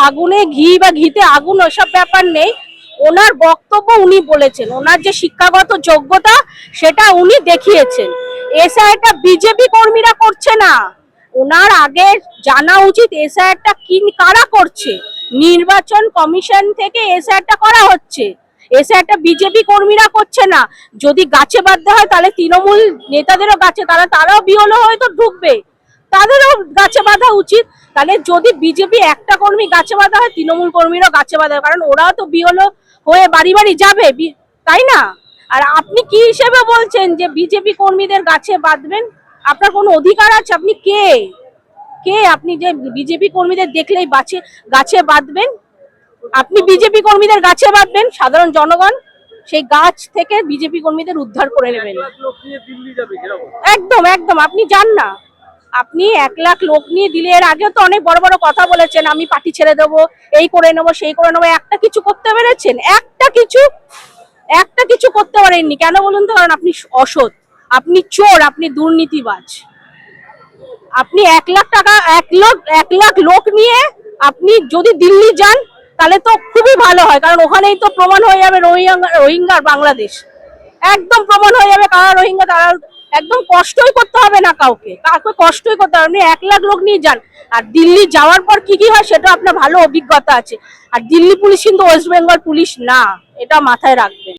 আগুনে ঘি বা ঘিতে আগুন ওসব ব্যাপার নেই। ওনার বক্তব্য উনি বলেছেন, ওনার যে শিক্ষাগত যোগ্যতা সেটা উনি দেখিয়েছেন। এসআইটা বিজেপি কর্মীরা করছে না। ওনার আগে জানা উচিত এসআইটা কি কারা করছে। নির্বাচন কমিশন থেকে এসআইটা করা হচ্ছে, এসআইটা বিজেপি কর্মীরা করছে না। যদি গাছে বাঁধতে হয় তাহলে তৃণমূল নেতাদেরও গাছে, তারাও বিহলো হয়তো ঢুকবে, তাদেরও গাছে বাঁধা উচিত। তাহলে যদি বিজেপি একটা কর্মী গাছে বাঁধা হয়, তৃণমূল কর্মীরাও গাছে বাঁধা, কারণ ওরাও তো বিহলো হয়ে বাড়ি বাড়ি যাবে, তাই না? আর আপনি কি হিসেবে বলছেন যে বিজেপি কর্মীদের গাছে বাঁধবেন? আপনার কোনো অধিকার আছে? আপনি কে কে আপনি যে বিজেপি কর্মীদের দেখলেই গাছে বাঁধবেন? আপনি বিজেপি কর্মীদের গাছে বাঁধবেন, সাধারণ জনগণ সেই গাছ থেকে বিজেপি কর্মীদের উদ্ধার করে নেবেন। একদম একদম, আপনি যান না। আপনি 1 লাখ লোক নিয়ে দিলে, এর আগেও তো অনেক বড় বড় কথা বলেছেন, আমি পার্টি ছেড়ে দেবো, এই করে নেবো, সেই করে নেবো। একটা কিছু করতে পেরেছেন? একটা কিছু করতে পারেননি। কেন বলুন তো? কারণ আপনি অসৎ, আপনি চোর, আপনি দুর্নীতিবাজ। আপনি 1 লাখ টাকা, 1 লাখ লোক নিয়ে আপনি যদি দিল্লি যান তাহলে তো খুবই ভালো হয়, কারণ ওখানেই তো প্রমাণ হয়ে যাবে রোহিঙ্গার বাংলাদেশ। একদম প্রমাণ হয়ে যাবে কারা রোহিঙ্গা। তারা একদম কষ্টই করতে হবে না, কাউকে কষ্টই করতে হবে। আপনি 1 লাখ লোক নিয়ে যান, আর দিল্লি যাওয়ার পর কি কি হয় সেটা আপনার ভালো অভিজ্ঞতা আছে। আর দিল্লি পুলিশ কিন্তু ওয়েস্ট বেঙ্গল পুলিশ না, এটা মাথায় রাখবেন।